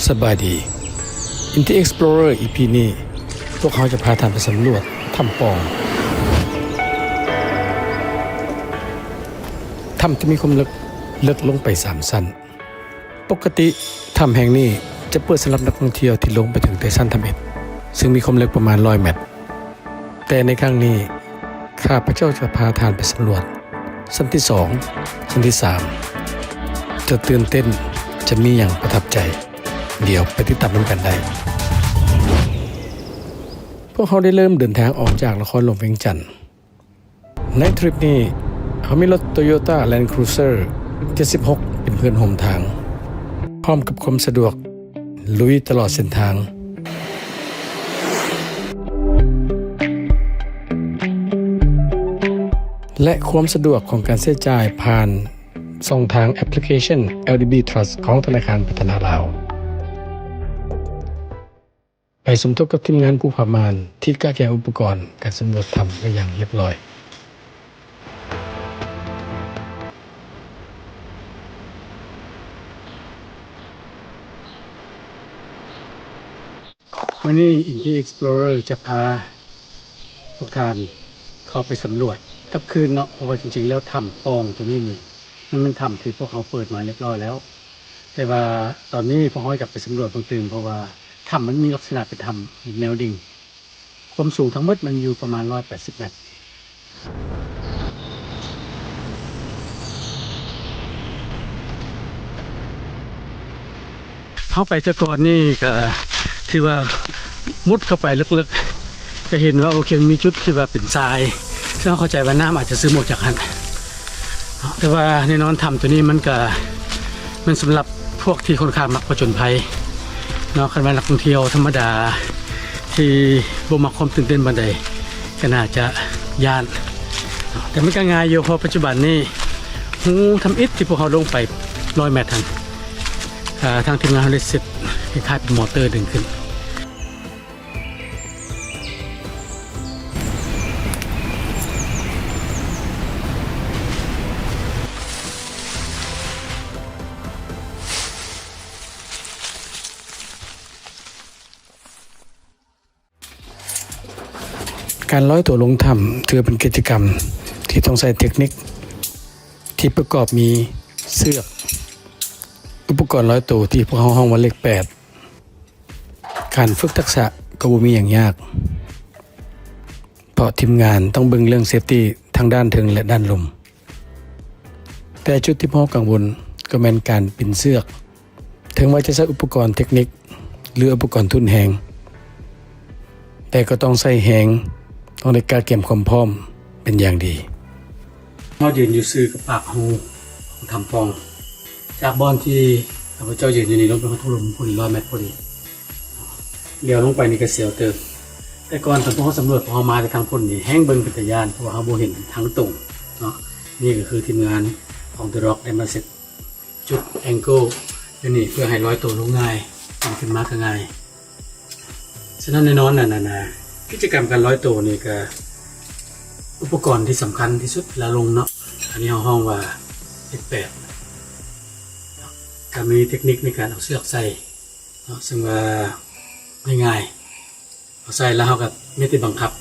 สบายดี Inti Explorer EP นี้พวกเขาจะพาท่านไปสำรวจถ้ำปองถ้ำที่มีความลึกลงไป3ชั้นปกติถ้ำแห่งนี้จะเปิดสำหรับนักท่องเที่ยวที่ลงไปถึงใต้ชั้นถ้ำ11ซึ่งมีความลึกประมาณ100 เมตรแต่ในครั้งนี้ข้าพเจ้าจะพาท่านไปสำรวจชั้นที่2ชั้นที่3จะตื่นเต้นจะมีอย่างประทับใจเดี๋ยวไปติดตามกันได้พวกเขาได้เริ่มเดินทางออกจากนครหลวงเวียงจันทร์ในทริปนี้เขามีรถ Toyota Land Cruiser 76 เป็นเพื่อนร่วมทางพร้อมกับความสะดวกลุยตลอดเส้นทางและความสะดวกของการใช้จ่ายผ่านช่องทางแอปพลิเคชัน LDB Trust ของธนาคารพัฒนาลาวไปสมทบกับทีมงานผู้ประมาณที่กล้าแก่อุปกรณ์การสำรวจถ้ำไว้อย่างเรียบร้อยวันนี้ Inti Explorer จะพาพวกท่านเข้าไปสำรวจกับคืนเนาะเพราะว่าจริงๆแล้วถ้ำปองตรงนี้มันถ้ำที่พวกเขาเปิดมาเรียบร้อยแล้วแต่ว่าตอนนี้พวกเขาจะไปสำรวจเพิ่มเติมเพราะว่าถ้ำมันมีลักษณะเป็นถ้ำแนวดิ่งความสูงทั้งหมดมันอยู่ประมาณ180 เมตรเข้าไปแต่ก่อนนี่ก็ที่ว่ามุดเข้าไปลึกๆจะเห็นว่าโอเคมีจุดที่ว่าเป็นทรายซึ่งเข้าใจว่าน้ำอาจจะซึมออกจากหันแต่ว่าในนอนถ้ำตัวนี้มันสำหรับพวกที่ค่อนข้างมักผจญภัยเนาะคันว่านักท่องเที่ยวธรรมดาที่บ่มักความตื่นเต้นบันไดก็น่าจะย่านแต่มันก็ง่ายอยู่เพราะปัจจุบันนี้หูทำอิฐที่พวกเขาลงไป100 เมตรทางทีมงานเขาได้เสร็จคล้ายๆเป็นมอเตอร์ดึงขึ้นการลอยตัวลงถ้ำถือเป็นกิจกรรมที่ต้องใช้เทคนิคที่ประกอบมีเสือกอุปกรณ์ลอยตัวที่พวกเขาห้องว่าเลข8การฝึกทักษะก็บ่มีอย่างยากเพราะทีมงานต้องเบิ่งเรื่องเซฟตี้ทั้งด้านถึงและด้านลมแต่จุดที่พวกเขากังวลก็แม่นการปีนเสือกถึงว่าจะใช้อุปกรณ์เทคนิคหรืออุปกรณ์ทุนแหงแต่ก็ต้องใช้แหงต้องได้การเก็บความพร้อมเป็นอย่างดีเรายืนอยู่ซื่อกับปากหูของถ้ำปองจากบอนที่ข้าพเจ้ายืนอยู่นี่ลงไปทุลมพอดี100 เมตรพอดีเดี๋ยวลงไปนี่ก็เสียวเติมแต่ก่อนตอนพวกเขาสำรวจพอมาจากทางพ้นนี่แห้งเบิ่งเป็นตะยานเพราะว่าเขาบ่เห็นทางตรงเนาะนี่ก็คือทีมงานของ The Rock ได้มาเซตจุดแองเกิลอยู่นี่เพื่อให้ลอยตัวลงง่ายขึ้นมาก็ง่ายฉะนั้นแน่นอนน่ะกิจกรรมการลอยตัวนี่ก็อุปกรณ์ที่สำคัญที่สุดแล้วลงเนาะอันนี้ห้องว่าเลข8ก็มีเทคนิคในการเอาเสือกใส่เนาะซึ่งว่าง่ายๆเอาใส่แล้วเขาก็ไม่ติดบังคับ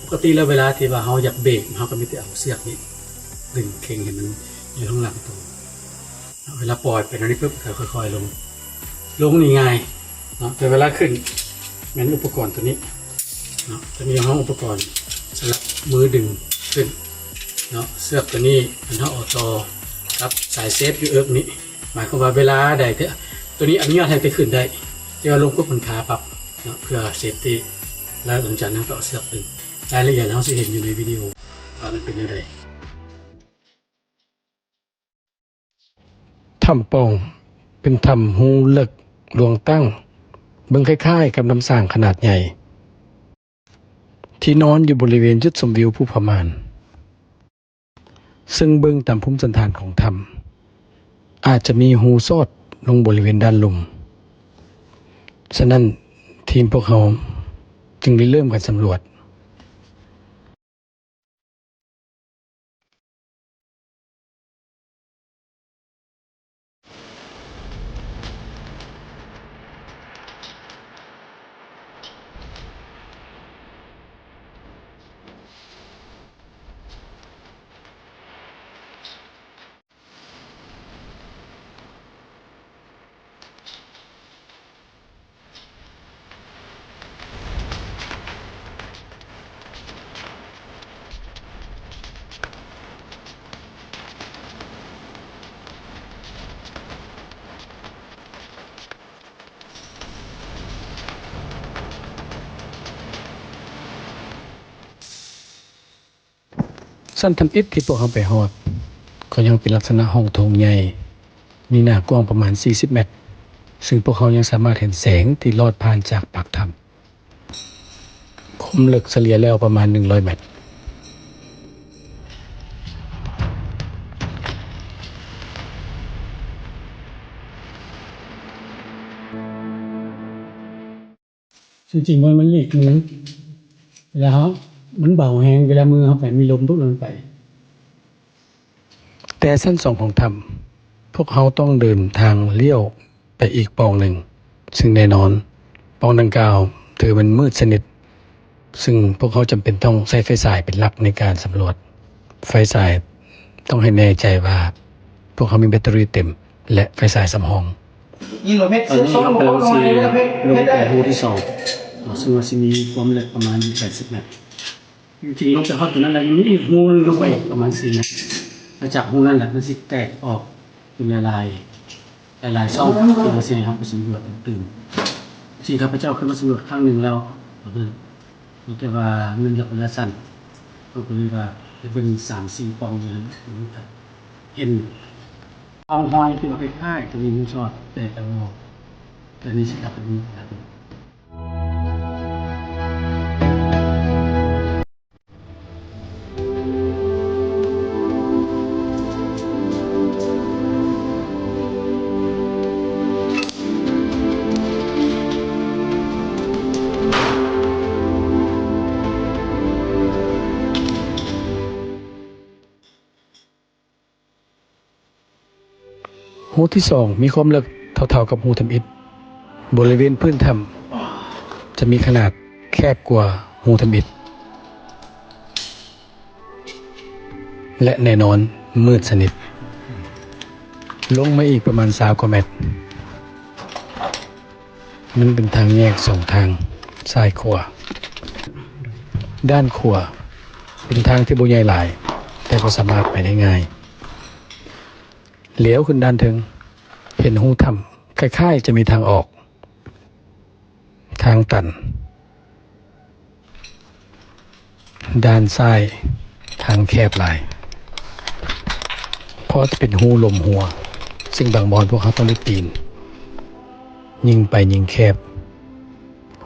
ปกติแล้วเวลาที่ว่าเขาอยากเบรกเขาก็ไม่ติดเอาเสือกนี้ดึงเข่งให้มันอยู่ข้างหลังตัวเวลาปล่อยไปตรงนี้ปุ๊บก็ค่อยๆลงนี่ง่ายเนาะแต่เวลาขึ้นงั้นอุปกรณ์ตัวนี้เนาะจะมีห้องอุปกรณ์สำหรับมือดึงขึ้นเนาะเสือกตัวนี้มันเอาออกต่อกับสายเซฟอยู่นี้หมายความว่าเวลาใดตัวนี้อนุญาตให้ไปขึ้นได้จะลงปุ๊บมันขาปรับเนาะเพื่อเซฟตี้แล้วหลังจากนั้นก็เอาเสือกดึงรายละเอียดเราจะเห็นอยู่ในวิดีโอว่ามันเป็นยังไงถ้ำปองเป็นถ้ำหูลึกหลวงตั้งเบิ่งคล้ายๆกับน้ำสร้างขนาดใหญ่ที่นอนอยู่บริเวณจุดชมวิวผู้พม่านซึ่งเบิ่งตามภูมิสันฐานของถ้ำอาจจะมีหูซอดลงบริเวณด้านลมฉะนั้นทีมพวกเขาจึงได้เริ่มการสำรวจ สั้นทำอิฐที่พวกเขาไปฮอดก็ยังเป็นลักษณะห้องโถงใหญ่มีหน้ากว้างประมาณ40เมตรซึ่งพวกเขายังสามารถเห็นแสงที่ลอดผ่านจากปากถ้ำคมลึกเฉลี่ยแล้วประมาณ100เมตรจริงๆมันเล็กนึงเวลามันเบาแฮงเวลามือเขาไปมีลมทุกลมไปแต่ชั้น2ของถ้ำพวกเขาต้องเดินทางเลี้ยวไปอีกปล่องหนึ่งซึ่งแน่นอนปล่องดังกล่าวถือมันมืดสนิทซึ่งพวกเขาจำเป็นต้องใช้ไฟฉายเป็นหลักในการสำรวจไฟฉายต้องให้แน่ใจว่าพวกเขามีแบตเตอรี่เต็มและไฟฉายสำรองตอนนี้เรากำลังซีลงไปหูที่2ซึ่งว่าสิมีความลึกประมาณ80เมตรจริงๆลงไปฮอดตรงนั้นแล้วยังมีอีกหูนึงลงไปประมาณ4เมตรแล้วจากหูนั้นแหละมันสิแตกออกเป็นลายช่องที่เราเสียครับไปสำรวจตื่นที่ข้าพเจ้าเคยมาสำรวจครั้งหนึ่งแล้วแต่ว่าเงินกับระยะสั้นก็คือว่าจะเป็น3-4ปองอย่างนั้นเห็นเอาหอยที่เราไปค่ายจะมีมุ้งชอดแต่นี่สิครับเป็นนี้ครับหูที่2มีความลึกเท่าๆกับหูทำอิฐบริเวณพื้นถ้ำจะมีขนาดแคบกว่าหูทำอิฐและแน่นอนมืดสนิทลงมาอีกประมาณ20 กว่าเมตรมันเป็นทางแยก2ทางซ้ายขวาด้านขวาเป็นทางที่บ่ใหญ่หลายแต่ก็สามารถไปได้ง่ายเหลียวขึ้นด้านถึงเห็นหูถ้ำคล้ายๆจะมีทางออกทางตันด้านซ้ายทางแคบหลายเพราะจะเป็นหูลมหัวซึ่งบางบอนพวกเขาต้องได้ปีนยิ่งไปยิ่งแคบ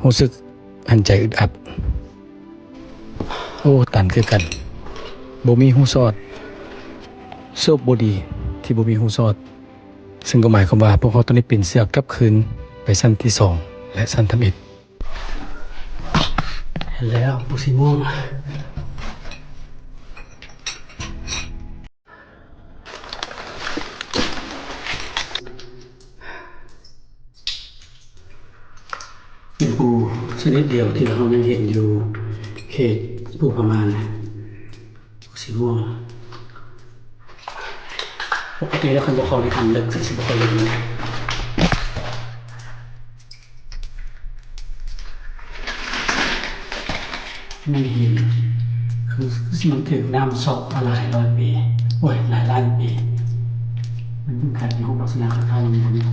รู้สึกหันใจอึดอัดโอ้ตันคือกันบ่มีหูซอดโชคบ่ดีที่บ่มีหูซอดซึ่งก็หมายความว่าพวกเขาต้องได้ปีนเสือกกลับคืนไปชั้นที่2และชั้นทำอิฐเห็นแล้วปูสีม่วงเป็นปูชนิดเดียวที่เรายังเห็นอยู่เขตปูพม่าปูสีม่วงปกติแล้วคนบอกเขาได้ทำเลิกสิบกว่าเลิกเลยไม่เห็นคือมันถึงน้ำซอกมาหลายร้อยปีโอ้ยหลายล้านปีมันเพิ่งขัดในห้องลักษณะคล้ายๆอย่างนี้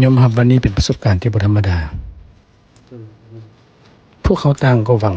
ยอมรับวันนี้เป็นประสบการณ์ที่บ่ธรรมดาพวกเขาต่างก็หวัง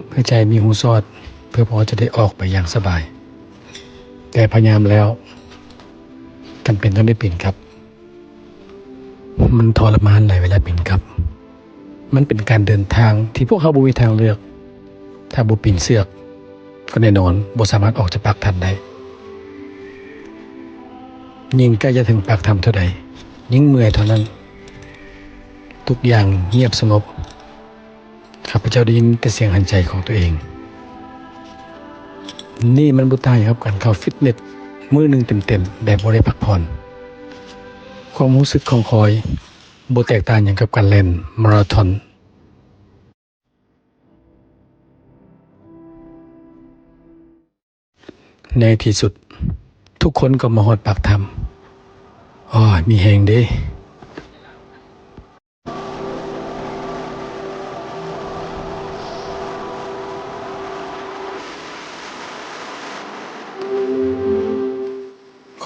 เพื่อใจมีหูซอดเพื่อพอจะได้ออกไปอย่างสบายแต่พยายามแล้วจำเป็นต้องได้ปีนครับมันทรมานหลายเวลาปีนครับมันเป็นการเดินทางที่พวกเขาบ่มีทางเลือกถ้าบ่ปีนเสือกก็แน่นอนบ่สามารถออกจากปากถ้ำได้ยิ่งใกล้จะถึงปากถ้ำเท่าใดยิ่งเมื่อยเท่านั้นทุกอย่างเงียบสงบข้าพเจ้าได้ยินแต่เสียงหายใจของตัวเองนี่มันบ่ต่างครับการเข้าฟิตเนสมื้อนึงเต็มๆแบบบ่ได้พักผ่อนความรู้สึกของคอยบ่แตกต่างหยังกับการเล่นมาราธอนในที่สุดทุกคนก็มาฮอดปากถ้ำอ้อมีแฮงเด้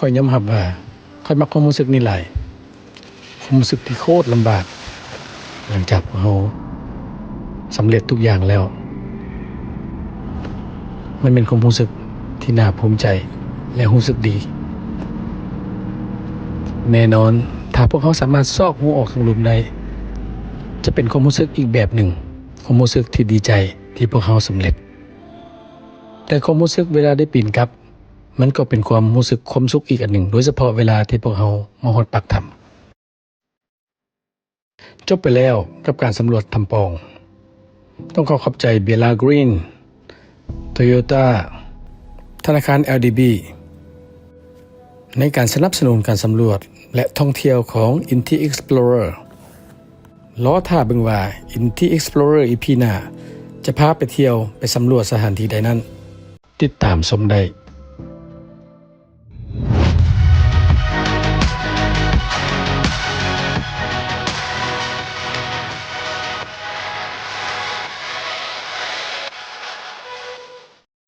ข้อยยอมรับว่าข้อยมักความรู้สึกนี้หลายความรู้สึกที่โคตรลำบากหลังจากพวกเรา สำเร็จทุกอย่างแล้วมันเป็นความรู้สึกที่น่าภูมิใจและรู้สึกดีแน่นอนถ้าพวกเขาสามารถซอกหัวออกจากหลุมได้จะเป็นความรู้สึกอีกแบบหนึ่งความรู้สึกที่ดีใจที่พวกเขาสำเร็จแต่ความรู้สึกเวลาได้ปีนกลับมันก็เป็นความรู้สึกความสุขอีกอันหนึ่งโดยเฉพาะเวลาที่พวกเขามาฮอดปากถ้ำจบไปแล้วกับการสำรวจถ้ำปองต้องขอบใจเบลล่ากรีนโตโยต้าธนาคาร LDB ในการสนับสนุนการสำรวจและท่องเที่ยวของ Inti Explorer ล้อท่าเบิ่งว่า Inti Explorer EP หน้าจะพาไปเที่ยวไปสำรวจสถานที่ใดนั้นติดตามชมได้